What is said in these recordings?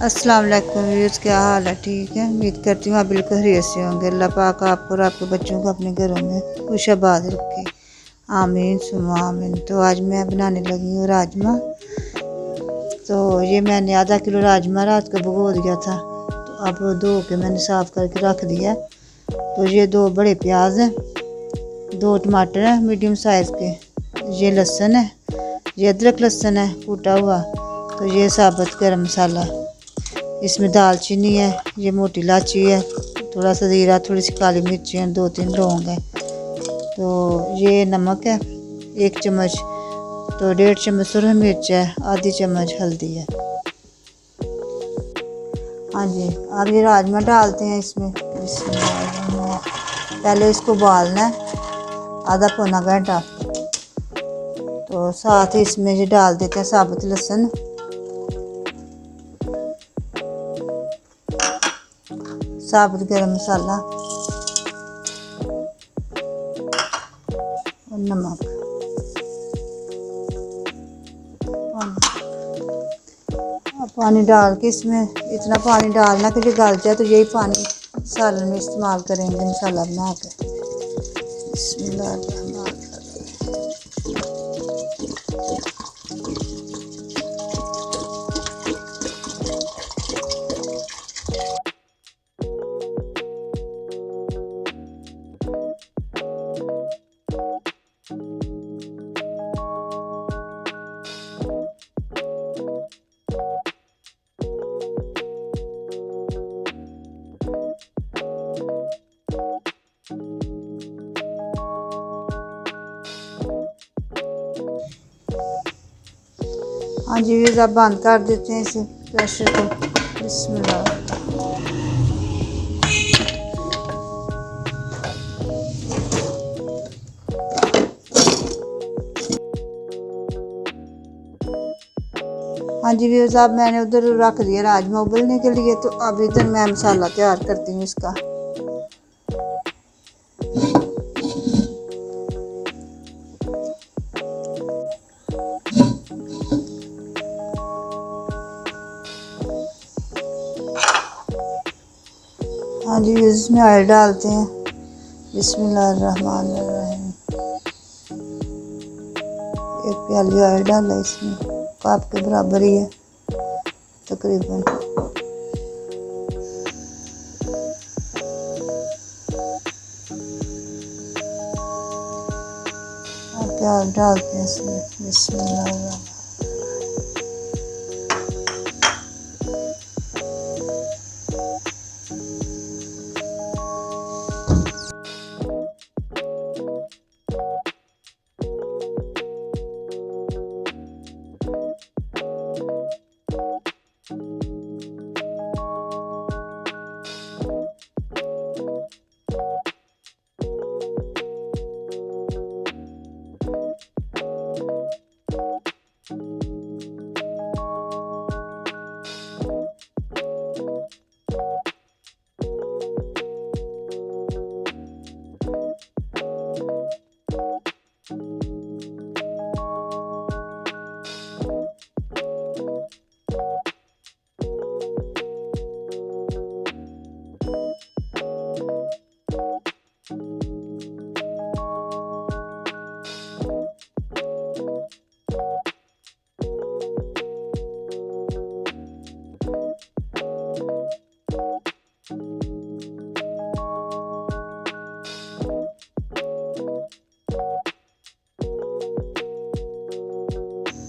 अस्सलाम वालेकुम व्यूअर्स, क्या हाल है? ठीक है, उम्मीद करती हूँ आप बिल्कुल खैरियत से होंगे। अल्लाह पाक आपको और आपके बच्चों को अपने घरों में खुश आबाद रखे, आमीन सुम्मा आमीन। तो आज मैं बनाने लगी हूँ राजमा। तो ये मैंने आधा किलो राजमा रात को भिगो दिया था, तो अब धो के मैंने साफ़ करके रख दिया। तो ये 2 बड़े प्याज हैं, 2 टमाटर हैं मीडियम साइज़ के, ये लहसुन है, ये अदरक लहसुन है कूटा हुआ। तो ये साबुत गरम मसाला, इसमें दालचीनी है, ये मोटी इलायची है, थोड़ा सा ज़ीरा, थोड़ी सी काली मिर्ची है, 2-3 लौंग है। तो ये नमक है 1 चम्मच, तो 1.5 चम्मच सुरख मिर्च है, आधी चम्मच हल्दी है। हाँ जी, अब ये राजमा डालते हैं इसमें। पहले इसको उबालना है आधा पौना घंटा। तो साथ ही इसमें ये डाल देते हैं साबुत लहसुन, साबुत गरम मसाला और नमक। पानी डाल के इसमें इतना पानी डालना कि जो गल जाए, तो यही पानी सालन में इस्तेमाल करेंगे मसाला बना के। हाँ जी, ये अब बंद कर देते हैं इसे प्रेशर को। बिस्मिल्लाह। हाँ जी व्यूअर्स, अब मैंने उधर रख दिया राजमा उबलने के लिए। तो अब इधर मैं मसाला तैयार करती हूँ इसका। हाँ जी, इसमें ऑयल डालते हैं। बिस्मिल्लाहिर्रहमानिर्रहीम। 1 प्याली ऑयल डाला इसमें, कप के बराबर ही है तकरीबन। प्याज डालते हैं इसमें। बिस्मिल्लाह।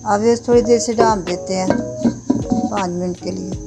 अब ये थोड़ी देर से ढाँप देते हैं 5 मिनट के लिए।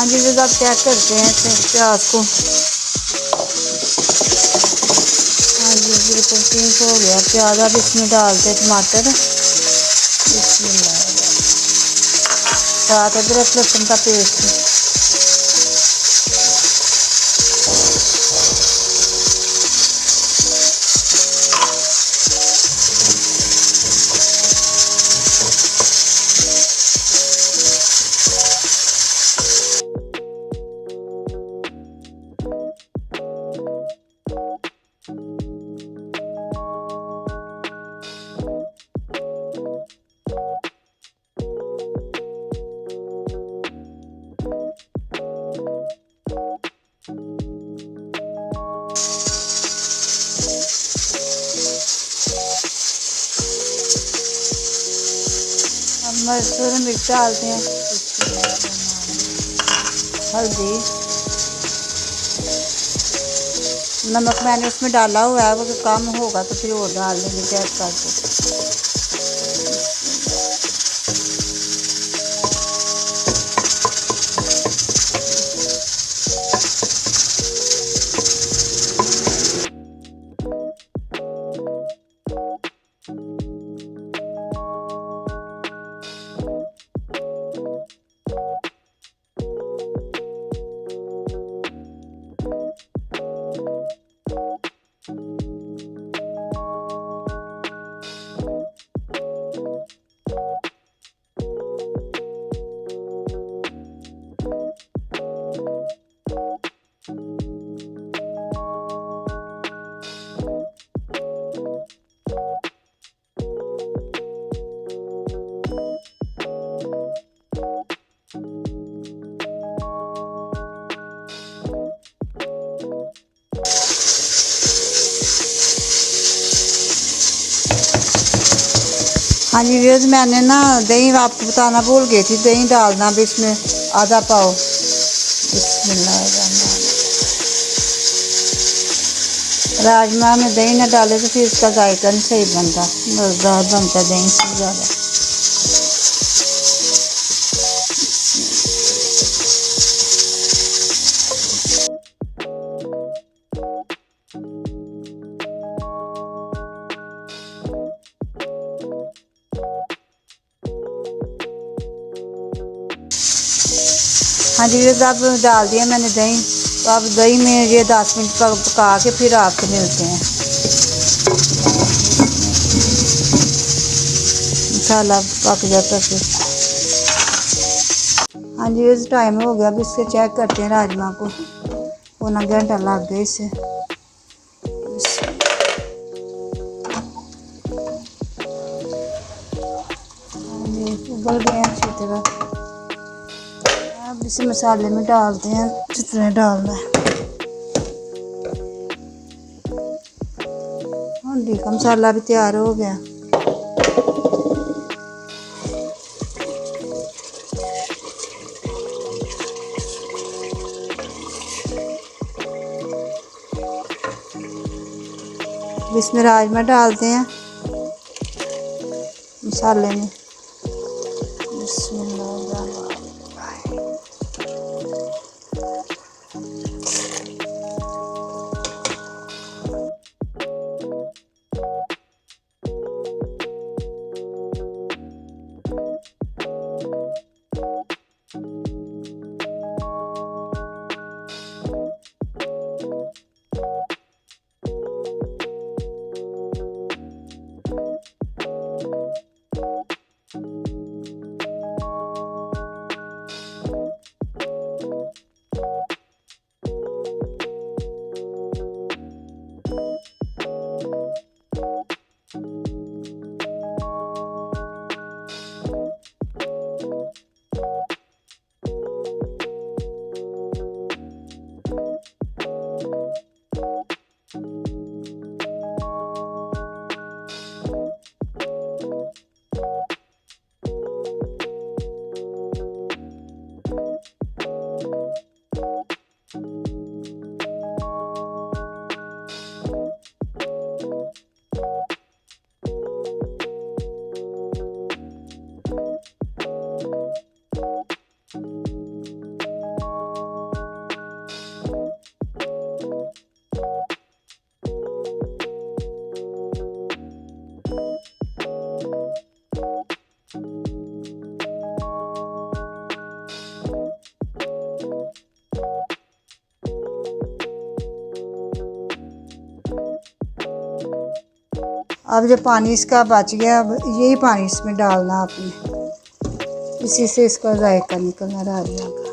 हाँ जी व्यूअर्स, आप चेक करते हैं इसे प्याज को। हाँ जी बिल्कुल पिंक हो गया प्याज। अब इसमें डालते हैं टमाटर, साथ अदरक लहसुन का पेस्ट। मसूर मिर्च डालते हैं, हल्दी, नमक मैंने उसमें डाला हुआ है, वो तो कम होगा तो फिर और डाल देंगे चेक करके। हाँ जी व्यूअर्स, मैंने ना दही आपको बताना भूल गई थी, दही डालना भी इसमें आधा पाव। राजमा में दही ना डाले तो फिर इसका जायका नहीं सही बनता, मज़ेदार बनता दही से ज़्यादा। हाँ जी व्यूअर्स, अब डाल दिया मैंने दही। तो अब दही में ये 10 मिनट पका के फिर आपसे मिलते हैं। मसाला पक जाता फिर। हाँ जी व्यूअर्स, टाइम हो गया, अब इससे चेक करते हैं राजमा को। पौना घंटा लग गया इसे। हाँ जी उबल गए अच्छी तरह। अब इसे मसाले में डालते हैं जितने डालना है। हल्दी का मसाला भी तैयार हो गया। अब इसमें राजमा डालते हैं मसाले में। अब जो पानी इसका बच गया, अब यही पानी इसमें डालना आपने, इसी से इसका जायका निकलना राजमा का।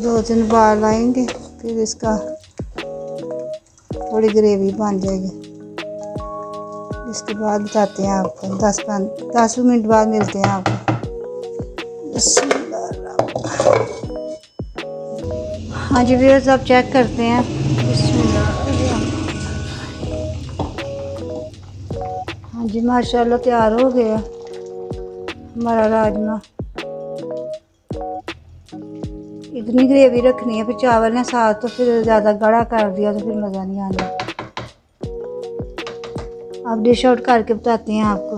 दो तीन बार आएंगे फिर इसका थोड़ी ग्रेवी बन जाएगी। इसके बाद बताते हैं आपको, 10 मिनट बाद मिलते हैं आपको। हाँ जी व्यूअर्स, आप चेक करते हैं। हाँ जी माशाल्लाह तैयार हो गया हमारा राजमा। इतनी ग्रेवी रखनी है, फिर चावल ने साथ तो फिर ज़्यादा गाढ़ा कर दिया तो फिर मज़ा नहीं आना। अब डिश आउट करके बताते हैं आपको।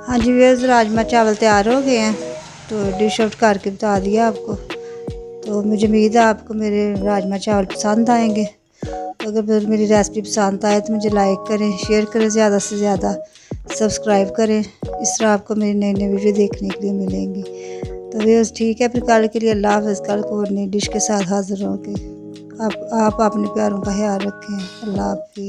हाँ जी व्यूअर्स, राजमा चावल तैयार हो गए हैं, तो डिश आउट करके बता दिया आपको। तो मुझे उम्मीद है आपको मेरे राजमा चावल पसंद आएंगे। तो अगर मेरी रेसिपी पसंद आए तो मुझे लाइक करें, शेयर करें, ज़्यादा से ज़्यादा सब्सक्राइब करें। इस तरह आपको मेरी नई नई वीडियो देखने के लिए मिलेंगी। तो व्यूअर्स ठीक है, फिर कल के लिए अल्लाह हाफ़िज़। कल को नई डिश के साथ हाज़िर होंगे। आप अपने प्यारों का ख्याल रखें। अल्लाह हाफ़िज़।